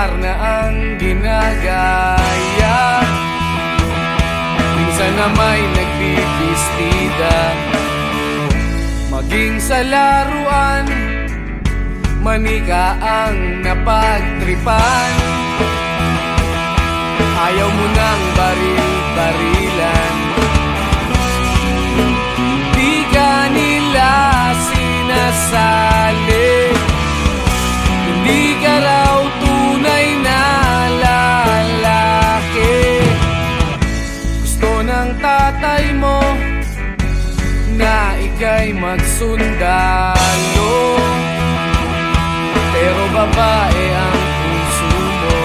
lugar na ang ginagaya. Minsan na may nagbibistida, maging sa laruan, manika ang napagtripan. Ayaw mo nang baril-barilan, di ka nila sinasali. Hindi ka raw tunay na lalaki. Gusto ng tatay mo na ika'y magsundalo, pero babae ang puso mo.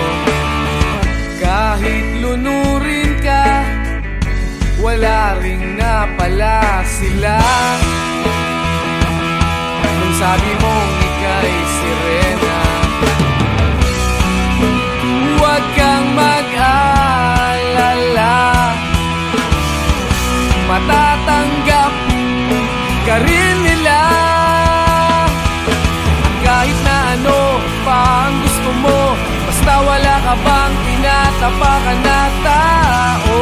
Kahit lunurin ka, wala ring napala sila. Nung sabi mong ika'y sirena, huwag kang mag-alala, matatanggap ka rin nila. Kahit na ano pa ang gusto mo, basta wala ka bang tinatapakan na tao,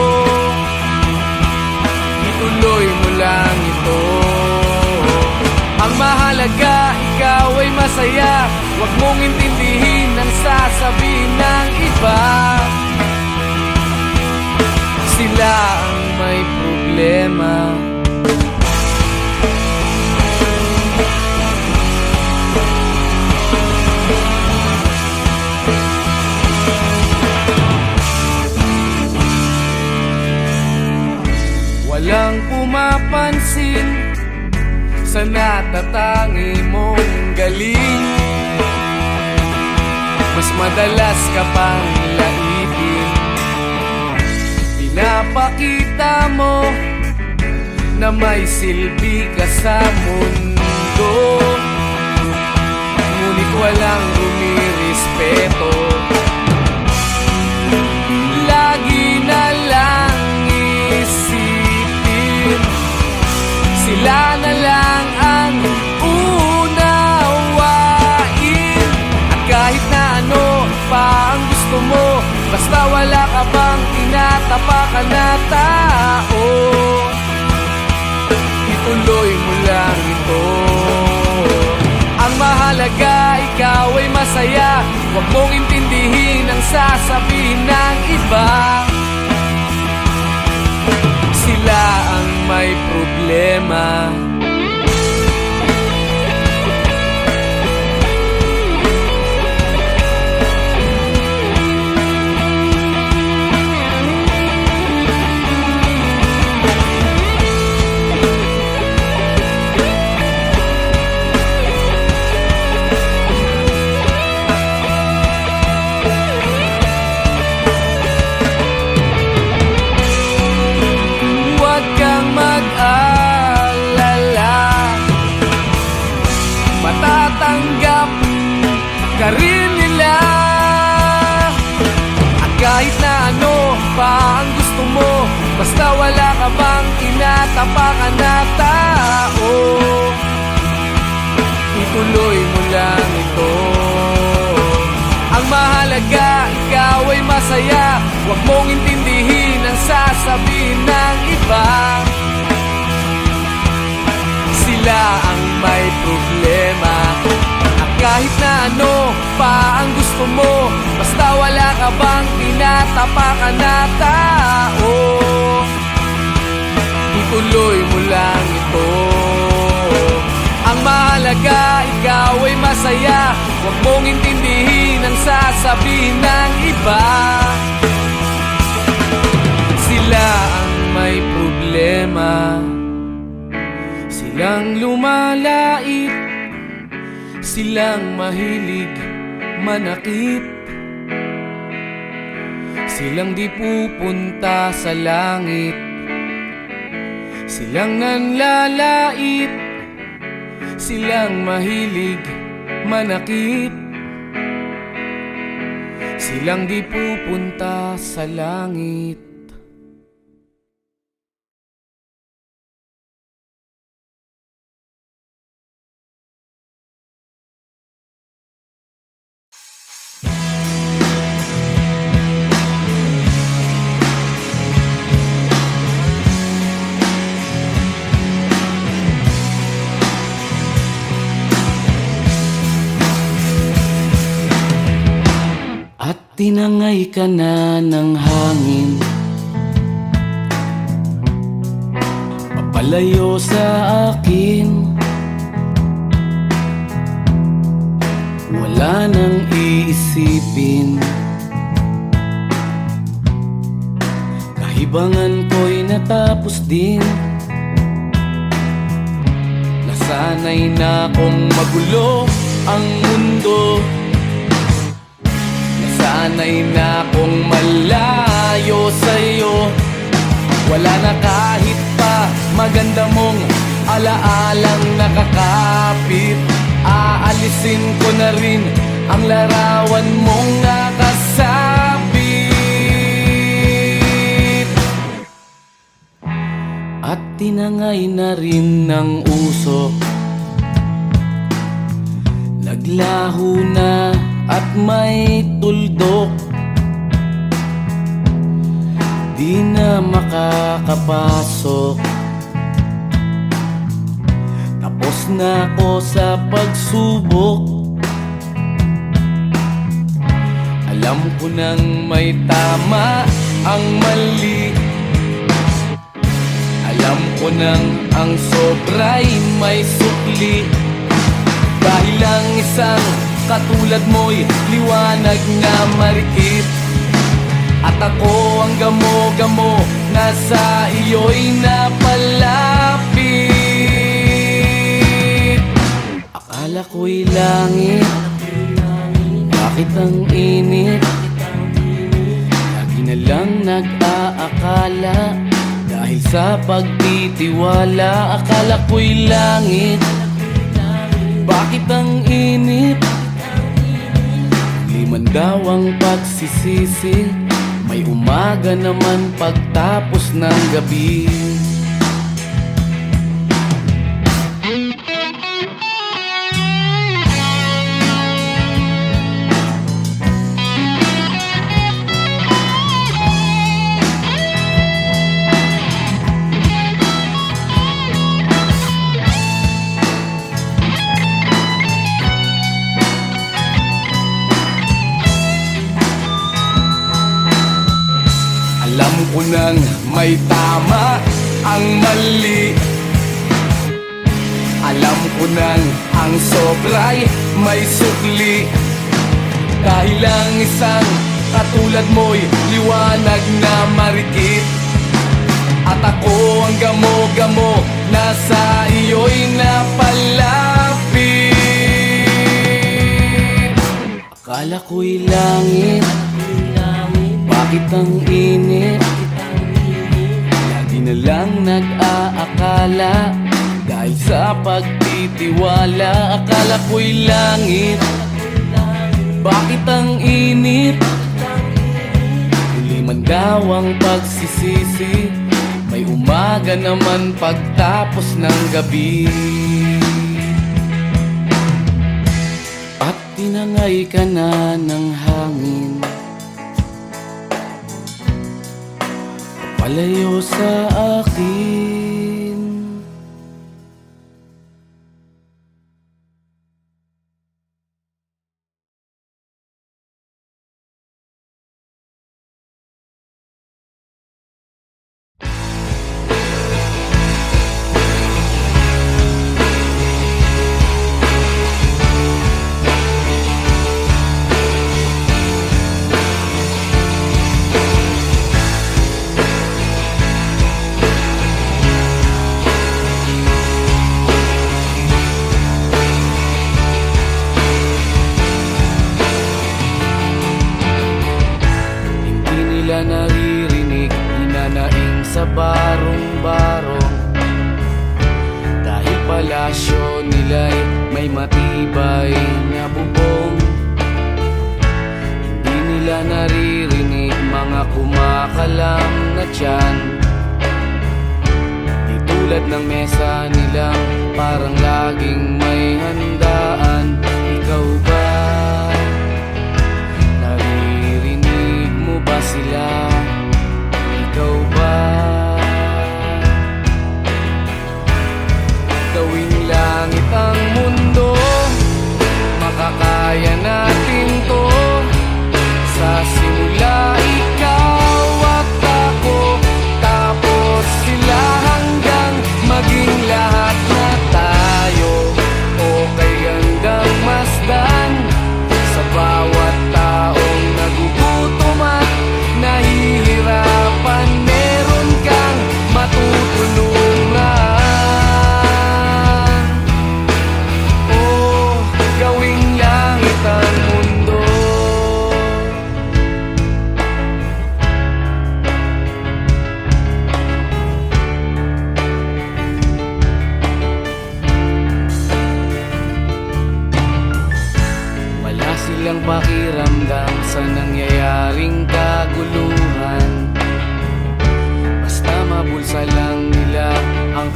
ituloy mo lang ito. Ang mahalaga, ikaw ay masaya. Huwag mong intindihin ang sasabihin ng iba. Sila ang may problema. Walang pumapansin sa natatangi mong galing. Mas madalas ka pang laipin, pinapakita mo na may silbi ka sa mundo. Ngunit walang rumirespeto, lagi na lang isipin sila na lang ang unawain. At kahit na ano pa ang gusto mo, basta wala ka bang tinatapakan na tao, ituloy mo lang ito. Ang mahalaga, ikaw ay masaya. Huwag mong intindihin ang sasabihin ng iba. Sila ang may problema. Matatanggap ka rin nila. At kahit na ano pa ang gusto mo, basta wala ka bang tinatapakan na tao, ituloy mo lang ito. Ang mahalaga, ikaw ay masaya. Huwag mong intindihin ang sasabihin ng iba. Sila ang may problema. At kahit na ano pa ang gusto mo, basta wala ka bang tinatapakan na tao, ituloy mo lang ito. Ang mahalaga, ikaw ay masaya. Huwag mong intindihin ang sasabihin ng iba. Sila ang may problema. Silang lumalait, silang mahilig manakit, silang di pupunta sa langit, silang nanlalait, silang mahilig manakit, silang di pupunta sa langit. tinangay ka na ng hangin, papalayo sa akin. Wala nang iisipin, kahibangan ko'y natapos din. Nasanay na kong magulo ang mundo, nasanay na kong malayo sa'yo. Wala na kahit pa maganda mong alaalang nakakapit. Aalisin ko na rin ang larawan mong nakasabit. At tinangay na rin ng usok, naglaho na at may tuldok. Di na makakapasok, tapos na ako sa pagsubok. Alam ko nang may tama ang mali, alam ko nang ang sobra'y may sukli. Dahil lang isang katulad mo'y liwanag na marikit, at ako ang gamo-gamo na sa iyo'y napalapit. Akala ko'y langit, bakit ang init? Lagi na lang nag-aakala, dahil sa pagtitiwala. Akala ko'y langit, bakit ang init? Liman daw ang pagsisisi, may umaga naman pagtapos ng gabi. Alam ko nang may tama ang mali, alam ko nang ang sobra'y may sukli. Dahil lang isang katulad mo'y liwanag na marikit, at ako ang gamo-gamo na sa iyo'y napalapit. Akala ko'y langit, bakit ang init? Lagi na lang nag-aakala, dahil sa pagtitiwala. Akala ko'y langit, bakit ang init? Huli man daw ang pagsisisi, may umaga naman pagtapos ng gabi. At tinangay ka na ng hangin, palayo sa akin. Naririnig, hinanaing sa barong-barong, dahil palasyo nila'y may matibay na bubong. Hindi nila naririnig mga kumakalam na tiyan, di tulad ng mesa nilang parang laging may handaan. Ikaw ba? Naririnig mo ba sila? Ikaw ba? Gawing langit ang mundo, makakaya natin to. Sa simula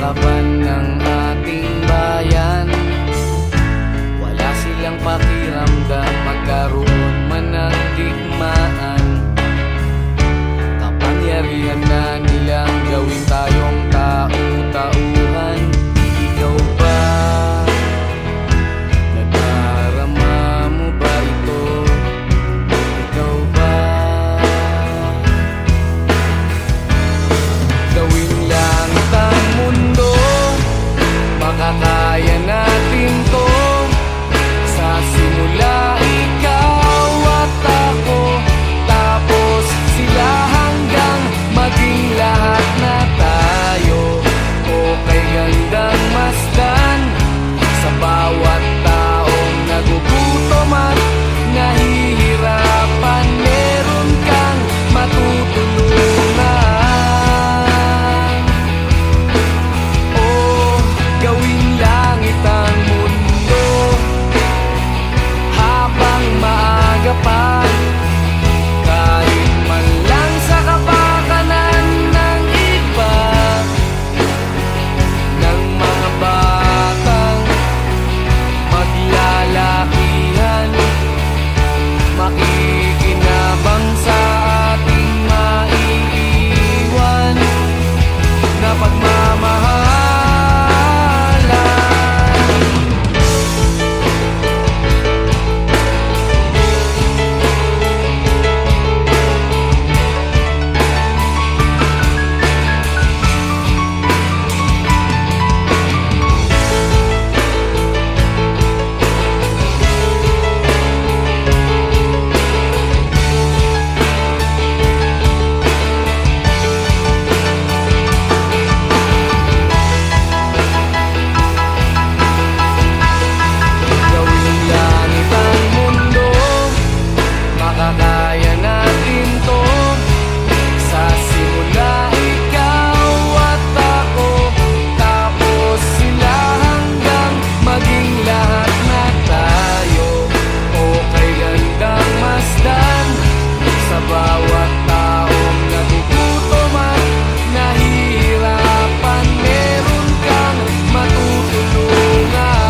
kaban ng ating bayan. Wala silang pakiramdam magkaroon man ng digmaan. Kapangyarihan na nilang gawin tayong tau-tauhan. Ikaw ba? Nadarama mo ba ito? Ikaw ba? Gawin langit ang mundo, makakaya natin to. Sa simula ikaw at ako, tapos sila hanggang maging lahat na tayo. O kay gandang masdan sa bawat taong nagugutom at nahihirapan, meron kang matutulungan. Gawing langit ang mundo habang maaga pa. Kahit man lang sa kapakanan ng iba, ng mga batang maglalakihan, makikinabang sa ating maiiwan na pagmamahal. Makakaya natin to. Sa simula ikaw at ako, tapos sila hanggang maging lahat na tayo. O kay gandang masdan sa bawat taong nagugutom at nahihirapan, meron kang matutulungan.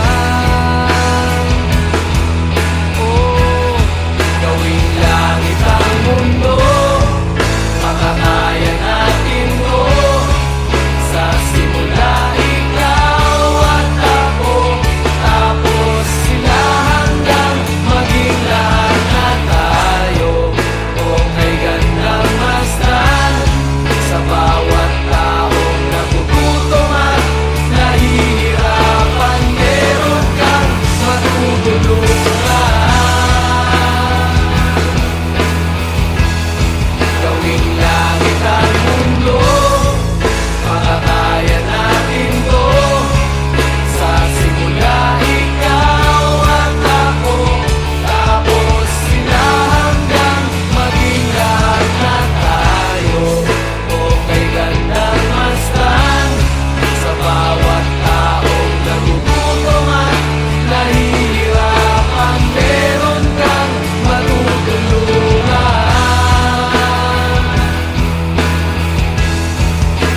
Gawing langit ang mundo, makakaya natin to. Sa simula ikaw at ako, tapos sila hanggang maging lahat na tayo. O kay gandang masdan sa bawat taong nagugutom at nahihirapan, meron kang matutulungan. Gawing langit ang mundo, makakaya natin to. Sa simula ikaw at ako, tapos sila hanggang maging lahat na tayo. O kay gandang masdan sa bawat taong nagugutom at nahihirapan, meron kang matutulungan.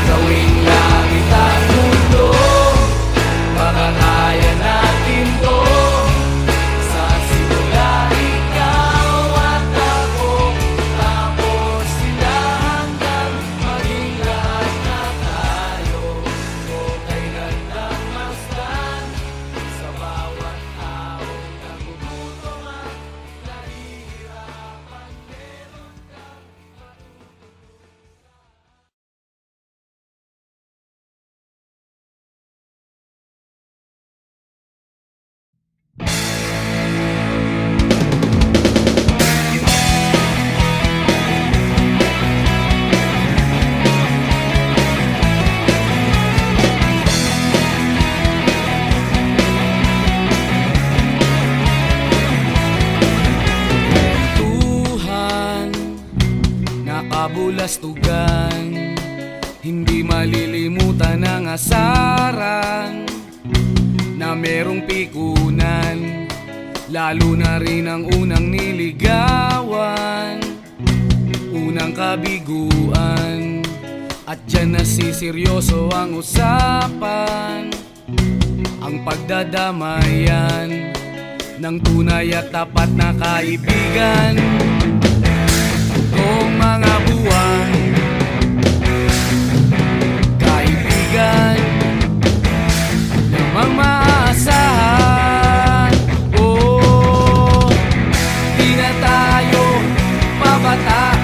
Gawing langit ang mundo, makakaya natin to. Sa simula ikaw at ako, tapos sila hanggang maging lahat na tayo. O kay gandang masdan sa bawat taong nagugutom at nahihirapan, meron kang Tuhan, nakabulastugan, hindi malilimutan ang asaran na merong pikunan, lalo na rin ang unang niligawan, unang kabiguan, at At dyan nasiseryoso ang usapan, ang pagdadamayan ng tunay at tapat na kaibigan. Kung mga buwan, kaibigan namang maaasahan. Oh, di na tayo pabata,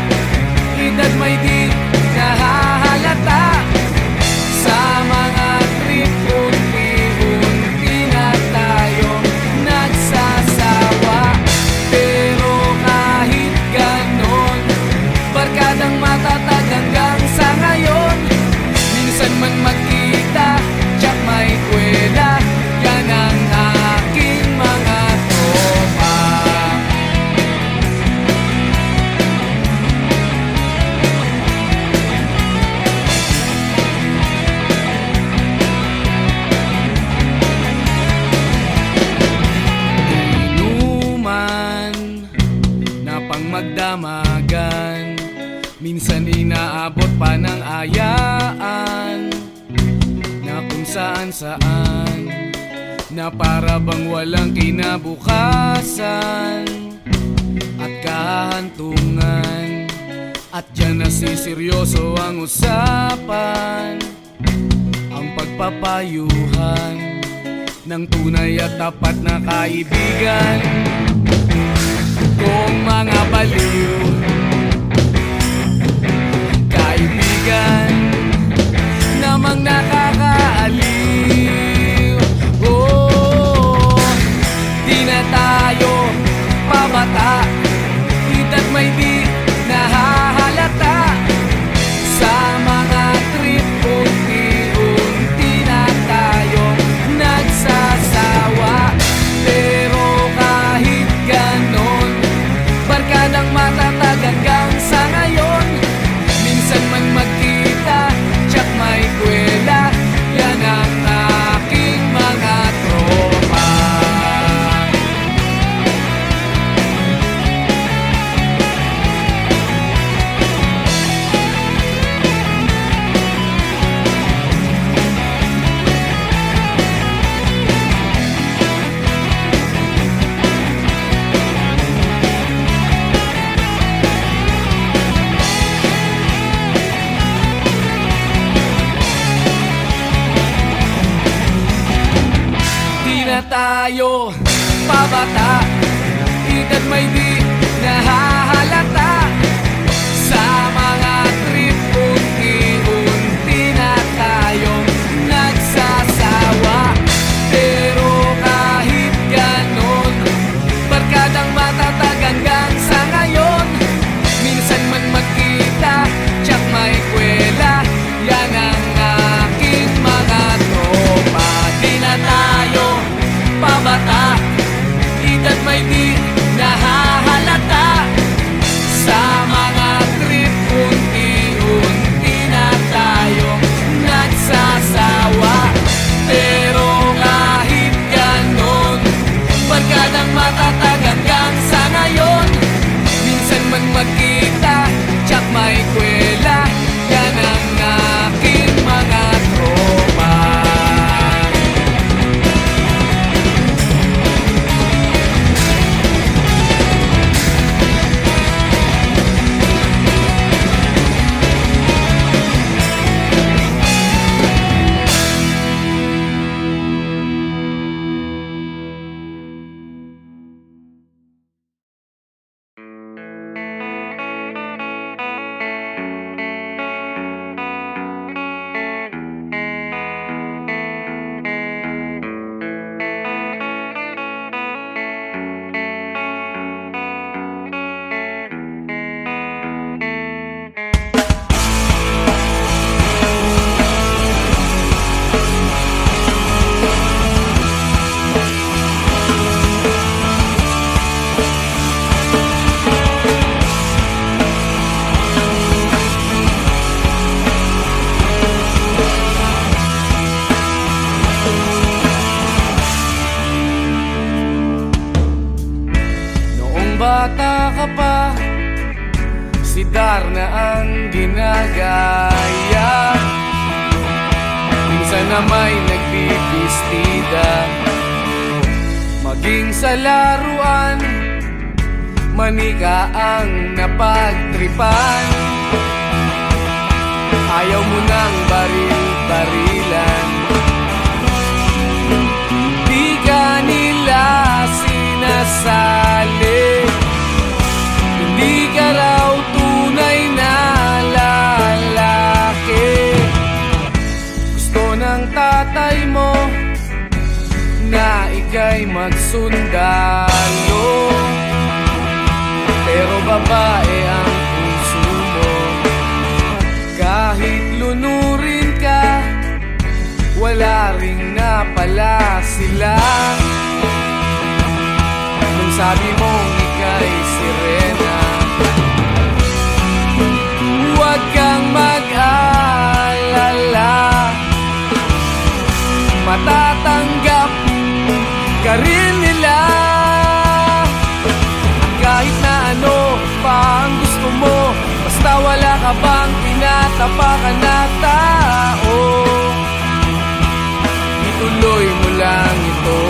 edad may di nahahalata. Sa mga trip, unti-unti na tayong nagsasawa. Pero kahit ganon, barkadang matatag hanggang sa ngayon. Minsan man magkita, tsak may kwela, yan ang aking mga tropa. Inuman na pang magdamagan, minsan inaabot pa ng ayaan, na kung saan-saan, na para bang walang kinabukasan at kahantungan. At dyan nasiseryoso ang usapan, ang pagpapayuhan ng tunay at tapat na kaibigan. Kung mga baliw, kaibigan namang nakakaaliw. Oh, di na tayo pabata, edad may di nahahalata. Sa mga trip, unti-unti na tayong nagsasawa. Pero kahit ganon, barkadang matatag hanggang sa ngayon. Minsan man magkita, tsak may kwela, yan ang aking mga tropa. Di na tayo pabata, edad may di nahahalata. Sa mga trip, unti-unti na tayong nagsasawa. Pero kahit ganon, barkadang matatag hanggang sa ngayon. Minsan man magkita, tsak may kwela, yan ang aking mga tropa. Di na tayo pabata, edad may di nahahalata. Sa mga trip, unti-unti na tayong nagsasawa. Pero kahit ganon, barkadang matatag hanggang sa ngayon. Minsan man magkita, tsak may kwela, yan ang aking mga tropa. bata ka pa, si Darna ang ginagaya. na may nagbibistida. Maging sa laruan, manika ang napagtripan. Ayaw mo nang baril-barilan, di ka nila sinasali. Hindi ka raw tunay na lalaki. Gusto ng tatay mo na ika'y magsundalo, pero babae ang puso mo. Kahit lunurin ka, wala ring napala sila. Nung sabi mong ika'y sirena, huwag kang mag-alala, matatanggap ka rin nila. Kahit na ano pa ang gusto mo, basta wala ka bang tinatapakan na tao, ituloy mo lang ito.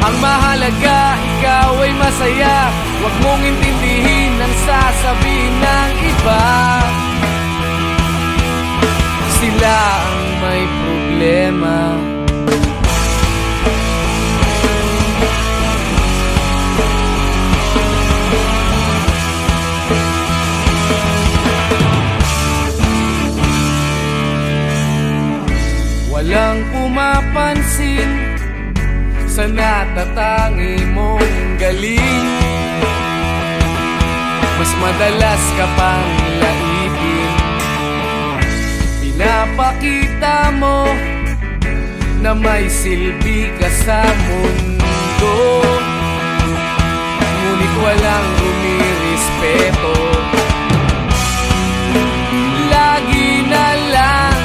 Ang mahalaga, ikaw ay masaya. Huwag mong intindihin ang sasabihin ng iba. Sila ang may problema. Walang pumapansin sa natatangi mong galing. Mas madalas ka pang laipin. Pinapakita mo na may silbi ka sa mundo, ngunit walang rumirespeto. Lagi na lang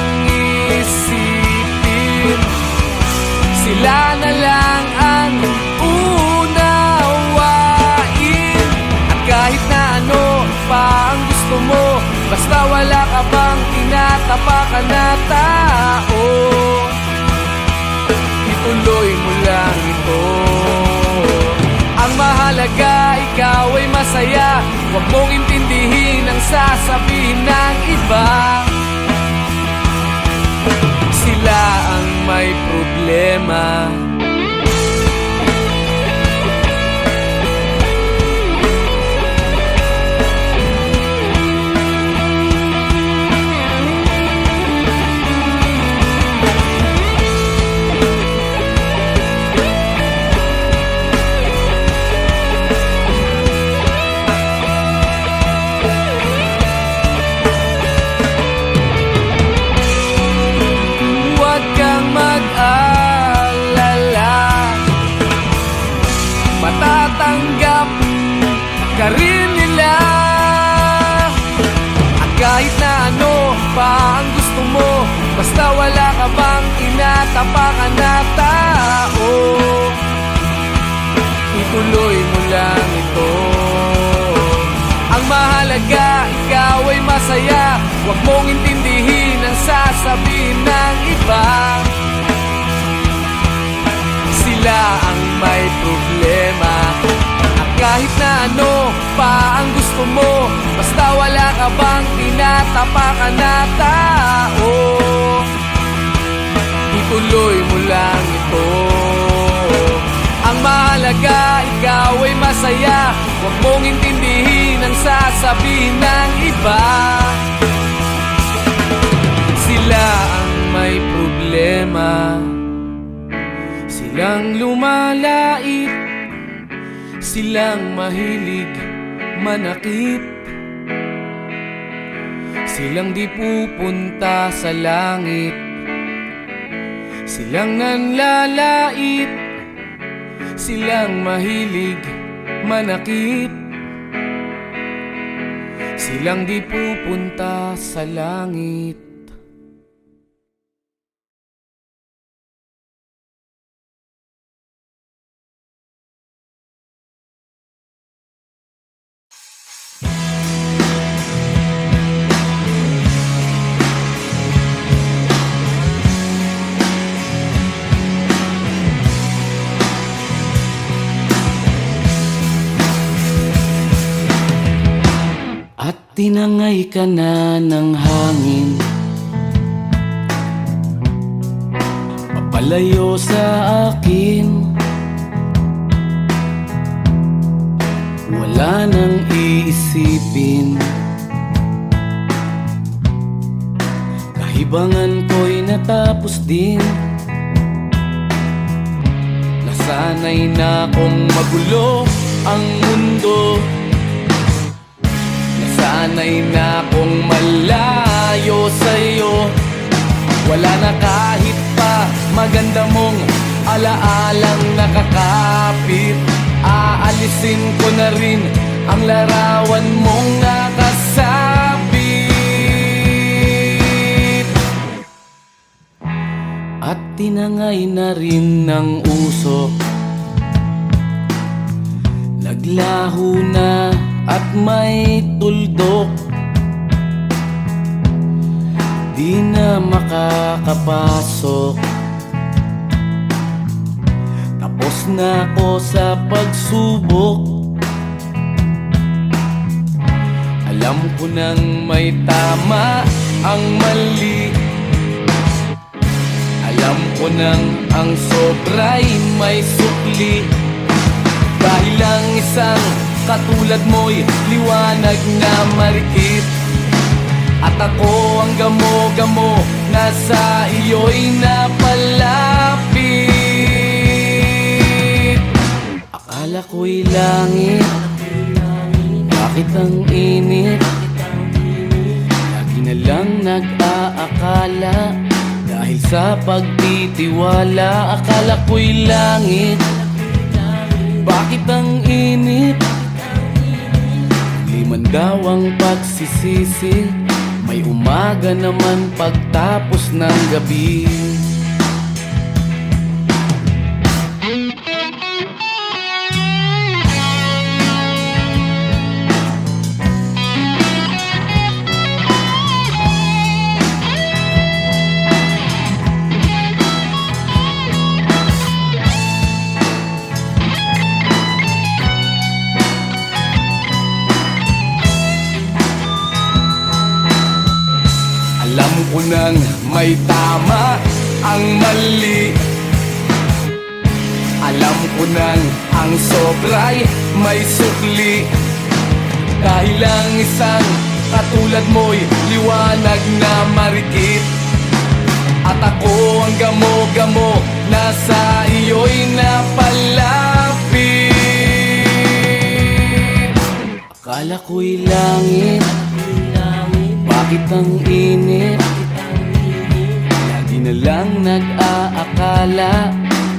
isipin, sila na lang ang unawain. At kahit na ano pa ang gusto mo, basta wala ka bang tinatapakan na tao, ituloy mo lang ito. Ang mahalaga, ikaw ay masaya. Huwag mong intindihin ang sasabihin ng iba. Sila ang may problema. Matatanggap ka rin nila. At kahit na ano pa ang gusto mo, basta wala ka bang tinatapakan na tao, ituloy mo lang ito. Ang mahalaga, ikaw ay masaya. Huwag mong intindihin ang sasabihin ng iba. Sila ang may problema. At kahit na ano pa ang gusto mo, basta wala ka bang tinatapakan na tao, ituloy mo lang ito. Ang mahalaga, ikaw ay masaya. Huwag mong intindihin ang sasabihin ng iba. Sila ang may problema. Silang lumalait, silang mahilig manakit, silang di pupunta sa langit, silang nanlalait, silang mahilig manakit, silang di pupunta sa langit. tinangay ka na ng hangin, papalayo sa akin. Wala nang iisipin, kahibangan ko'y natapos din. Nasanay na kong magulo ang mundo, nasanay na kong malayo sa'yo. Wala na kahit pa maganda mong alaalang nakakapit. Aalisin ko na rin ang larawan mong nakasabit. At tinangay na rin ng usok, naglaho na at may tuldok. Di na makakapasok, tapos na ako sa pagsubok. Alam ko nang may tama ang mali, alam ko nang ang sobra'y may sukli. Dahil lang isang katulad mo'y liwanag na marikit, at ako ang gamo-gamo na sa iyo'y napalapit. Akala ko'y langit, bakit ang init? Lagi na lang nag-aakala, dahil sa pagtitiwala. Akala ko'y langit, bakit ang init? Liman daw ang pagsisisi, may umaga naman pagtapos ng gabi. Alam ko nang may tama ang mali, alam ko nang ang sobra'y may sukli. Dahil lang isang katulad mo'y liwanag na marikit, at ako ang gamo-gamo na sa iyo'y napalapit. Akala ko'y langit, bakit ang init? Lagi na lang nag-aakala,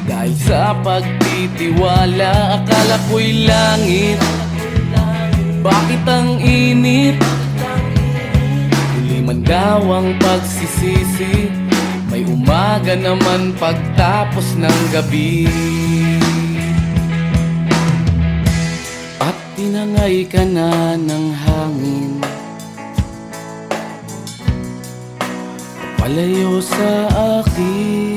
dahil sa pagtitiwala. Akala ko'y langit, bakit ang init? Huli man daw ang pagsisisi, may umaga naman pagtapos ng gabi. At tinangay ka na ng hangin, palayo sa akin.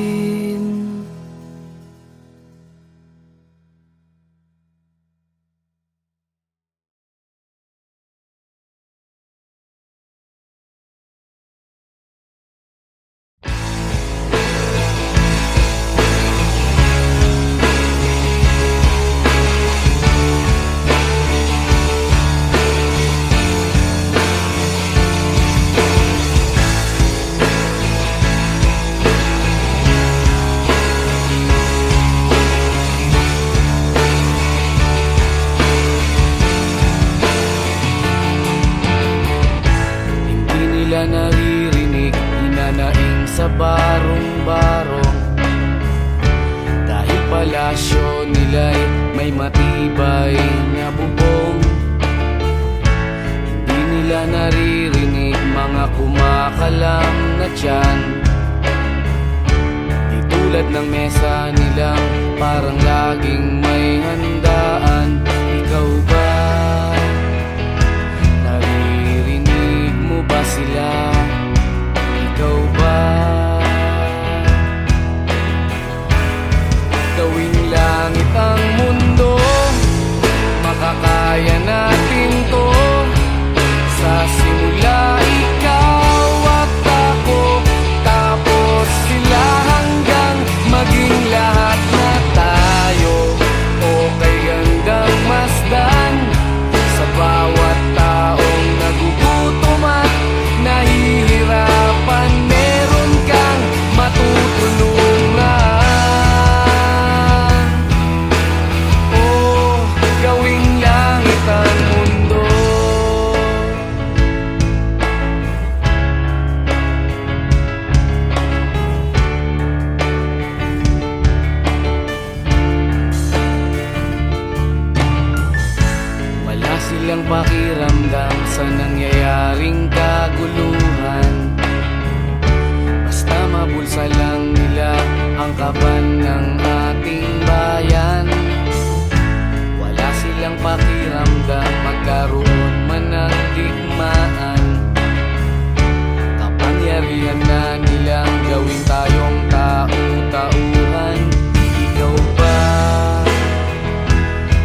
Naririnig, hinanaing sa barong-barong, dahil palasyo nila'y may matibay na bubong. Hindi nila naririnig mga kumakalam na tiyan, di tulad ng mesa nilang parang laging may handaan. Ikaw ba? Naririnig mo ba sila? Ikaw ba? Gawing langit ang mundo, makakaya natin to sa kinakaban ng ating bayan. Wala silang pakiramdam magkaroon man ng digmaan. Kapangyarihan na nilang gawin tayong tau-tauhan. Ikaw ba?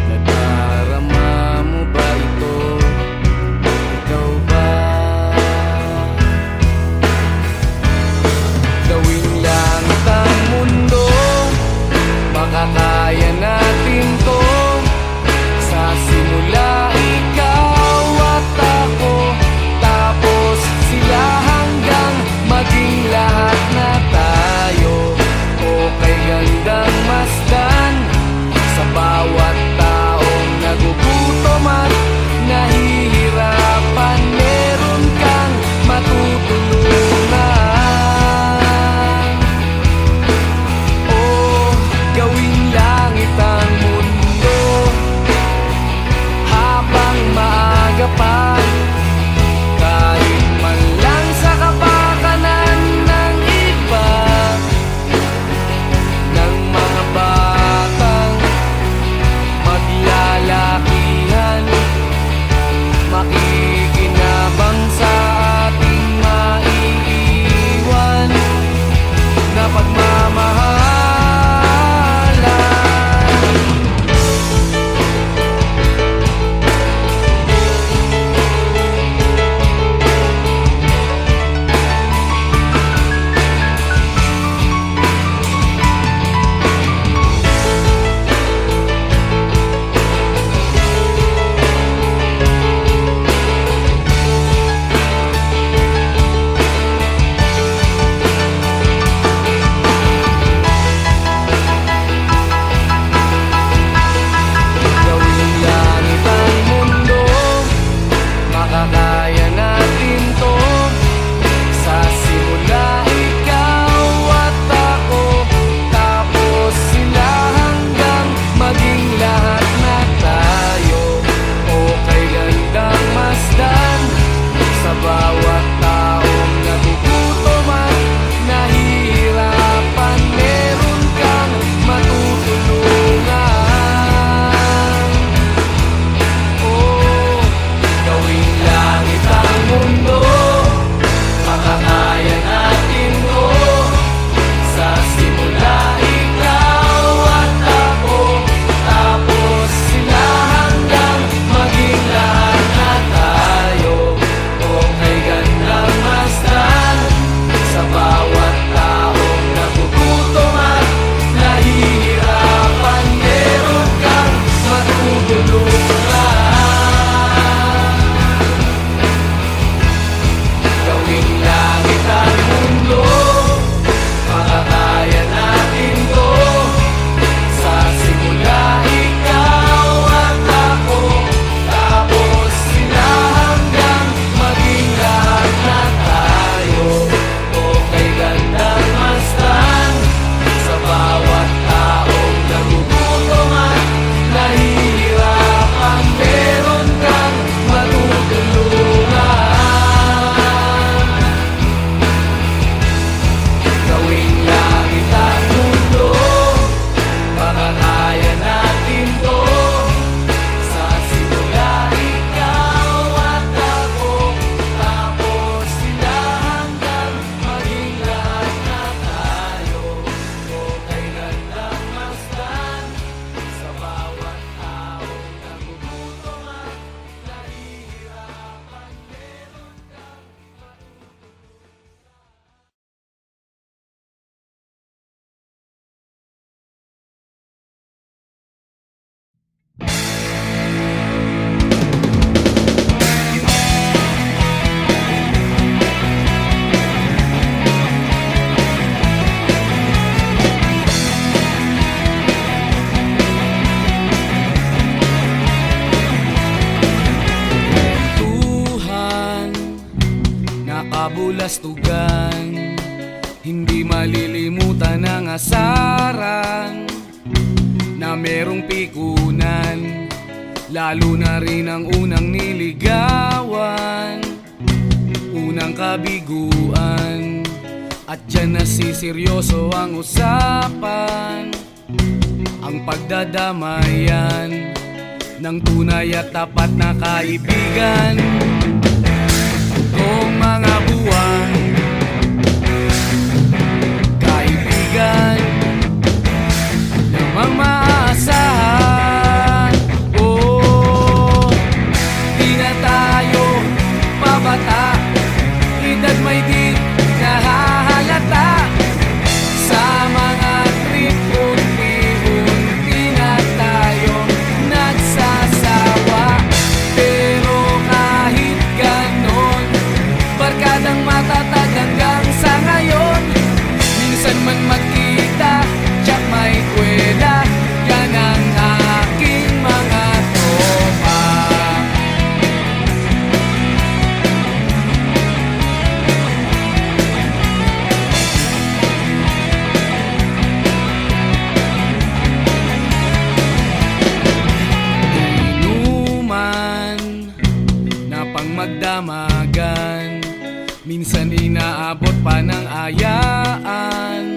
Nadarama mo ba ito? Ikaw ba? Gawing langit ang mundo, baka kaya natin to. Sa simula ikaw at ako, tapos sila hanggang maging lahat na tayo. Okay gandang masdan sa bawat taong nagugutom at nahihirapan. Meron kang matutulungan. Oh, gawing langit ang mundo habang maaga pa. Kahit man lang sa kapakanan ng iba, ng mga batang maglalakihan, makikinabang sa ating maiiwan na pagmamahalan. Gawing langit ang mundo, makakaya natin to. Sa simula ikaw at ako, tapos sila hanggang maging lahat na tayo. Okay gandang masdan sa bawat taong nagugutom at nahihirapan. Meron kang matutulungan. Oh, gawing langit ang mundo, makakaya natin to. Sa simula ikaw at ako, tapos sila hanggang maging lahat na tayo. Okay gandang masdan sa bawat taong nagugutom at nahihirapan. Meron kang matutulungan. Gawing langit ang mundo, makakaya natin to. Sa simula ikaw at ako, tapos sila hanggang maging lahat na tayo. Okay gandang masdan sa bawat taong nagugutom at nahihirapan. Meron kang matutulungan. Gawing langit ang mundo, makakaya natin to. Sa simula ikaw at ako, tapos sila hanggang maging lahat na tayo. Okay gandang masdan sa bawat taong nagugutom at nahihirapan. Meron kang Tuhan, nakabulastugan, hindi malilimutan ang asaran na merong pikunan, lalo na rin ang unang niligawan, unang kabiguan, At dyan nasiseryoso ang usapan, ang pagdadamayan ng tunay at tapat na kaibigan. Kung mga buwan, kaibigan namang maaasahan. Oh, di na tayo pabata, edad may di nahahalata. Sa mga trip, unti-unti na tayo nagsasawa. Pero kahit ganon, barkadang matatag hanggang sa ngayon. Minsan man magkita, tsak may kwela, yan ang aking mga tropa. Inuman na pang magdamagan, minsan inaabot pa ng ayaan,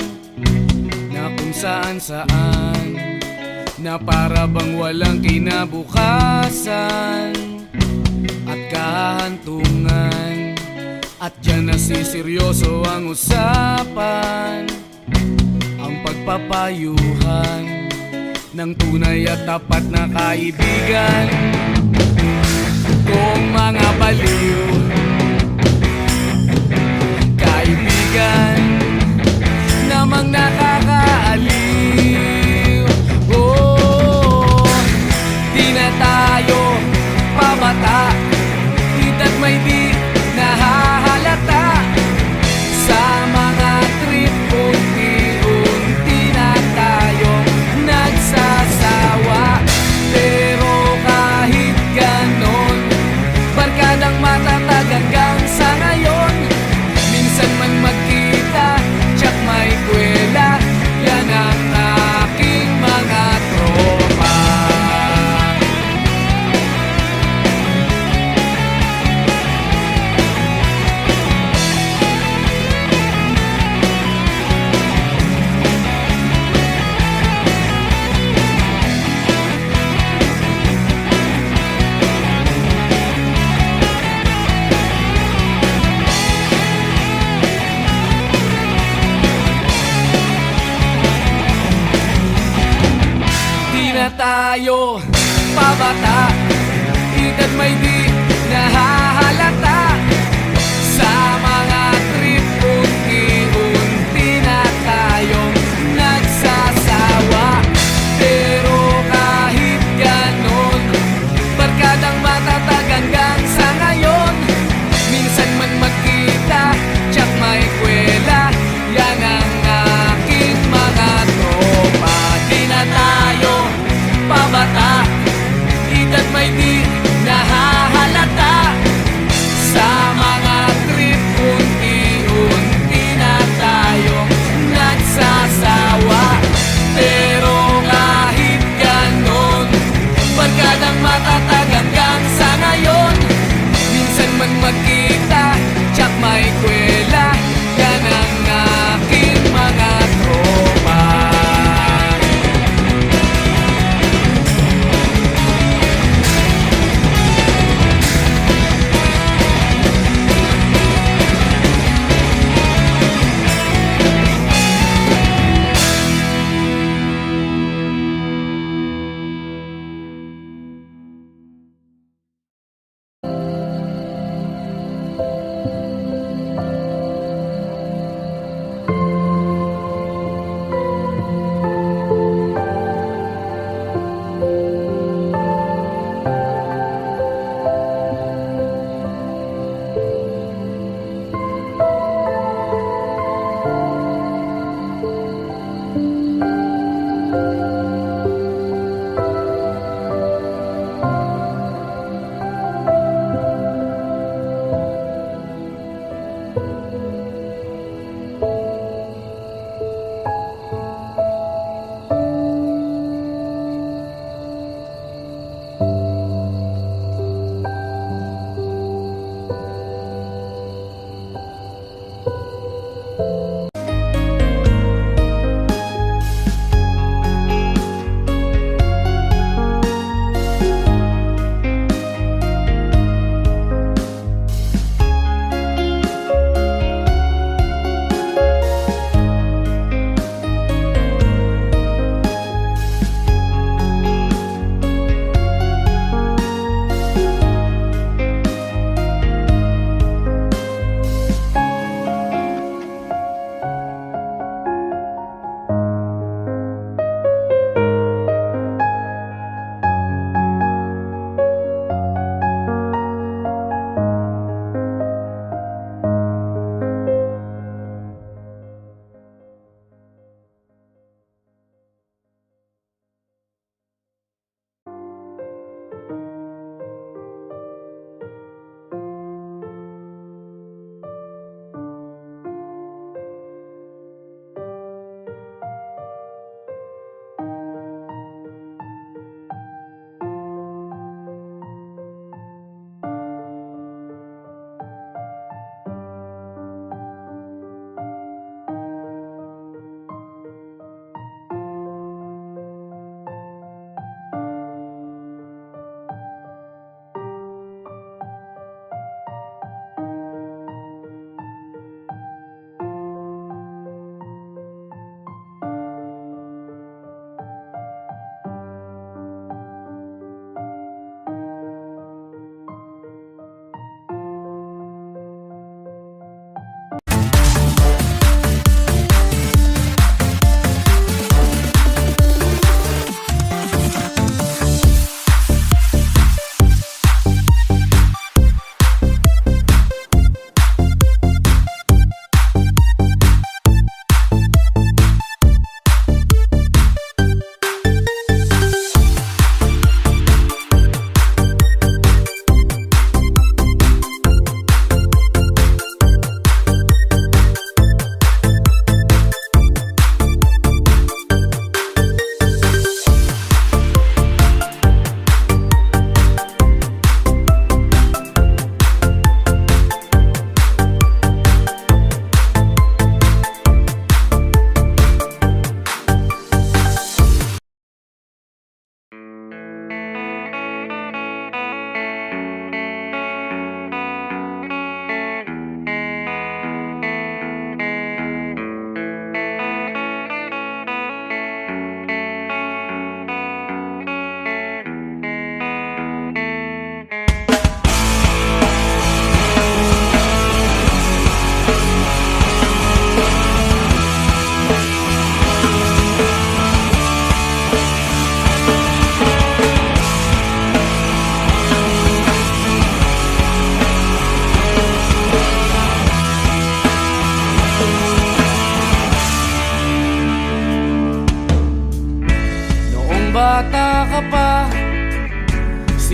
na kung saan-saan, na para bang walang kinabukasan at kahantungan. At dyan nasiseryoso ang usapan, ang pagpapayuhan ng tunay at tapat na kaibigan. Kung mga baliw, kaibigan namang nakakaaliw. Oh, di na tayo pabata, edad may di nahahalata. Sa mga trip, unti-unti na tayo nagsasawa. Pero kahit ganon, barkadang matatag hanggang sa ngayon. Minsan man magkita, tsak may kwela, yan ang aking mga tropa. Di na tayo pabata, edad may di nahahalata. Sa mga trip, unti-unti na tayong nagsasawa. Pero kahit ganon, barkadang matatag hanggang sa ngayon. Minsan man magkita, tsak may kwela, yan ang aking mga tropa. Di na tayo pabata, edad may di nahahalata.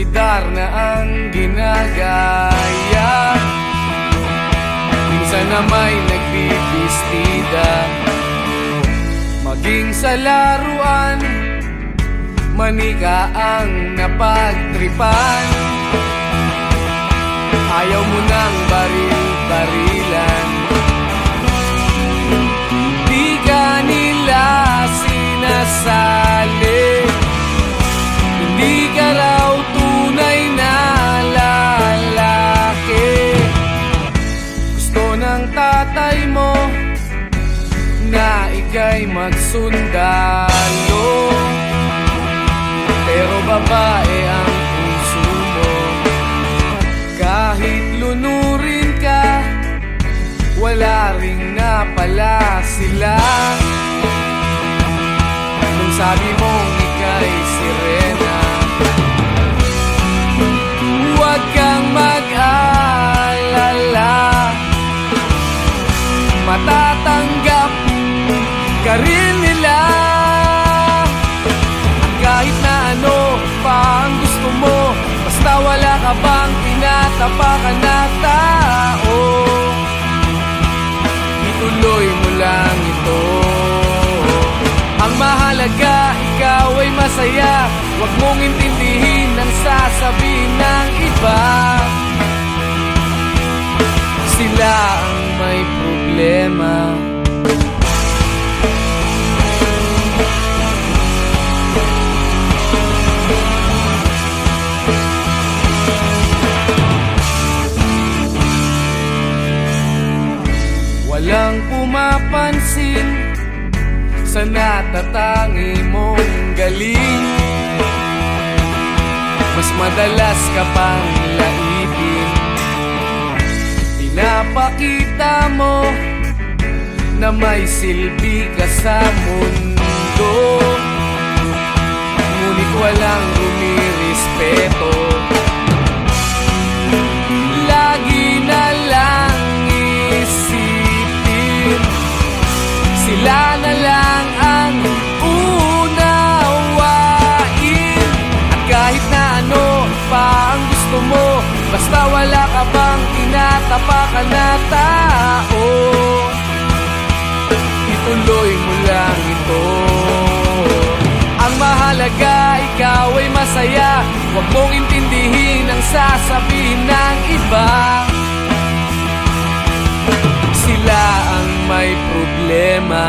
pulsidar na ang ginagaya. Minsan na may nagbibistida, maging sa laruan, manika ang napagtripan. Ayaw mo nang baril-barilan, di ka nila sinasali. Hindi ka raw tunay na lalaki. Gusto ng tatay mo na ika'y magsundalo, pero babae ang puso mo. Kahit lunurin ka, wala ring napala sila. Nung sabi mong ika'y sirena, huwag kang mag-alala, matatanggap ka rin nila. At kahit na ano pa ang gusto mo, basta wala ka bang tinatapakan na tao, ituloy mo lang ito. Ang mahalaga, ikaw ay masaya. Huwag mong intindihin ang sasabihin ng iba. Sila ang may problema. Walang pumapansin sa natatangi mong galing. Mas madalas ka pang laipin, pinapakita mo na may silbi ka sa mundo. Ngunit walang rumirespeto, lagi na lang isipin sila na lang ang unawain. At kahit na ano pa ang gusto mo, basta wala ka bang tinatapakan na tao, ituloy mo lang ito. Ang mahalaga, ikaw ay masaya. Huwag mong intindihin ang sasabihin ng iba. Sila ang may problema.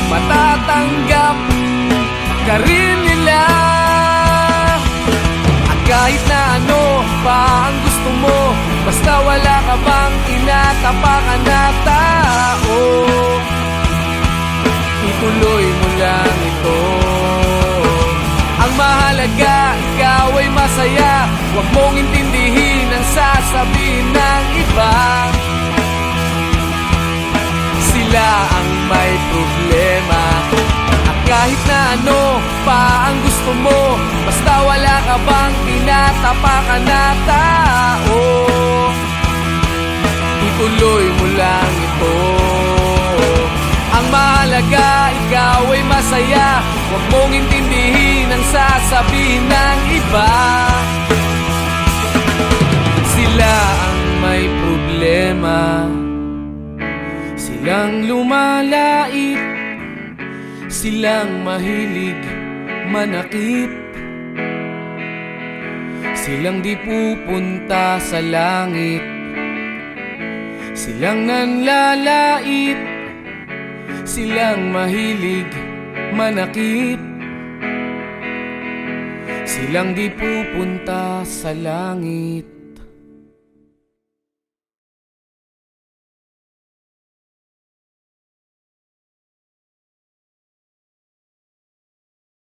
Matatanggap ka rin nila. At kahit na ano pa ang gusto mo, basta wala ka bang tinatapakan na tao, ituloy mo lang ito. Ang mahalaga, ikaw ay masaya. Huwag mong intindihin ang sasabihin ng iba. Sila ang may problema. At kahit na ano pa ang gusto mo, basta wala ka bang tinatapakan na tao, ituloy mo lang ito. Ang mahalaga, ikaw ay masaya. Huwag mong intindihin ang sasabihin ng iba. Sila ang may problema. Silang lumalait, silang mahilig manakit, silang di pupunta sa langit, silang nanlalait, silang mahilig manakit, silang di pupunta sa langit.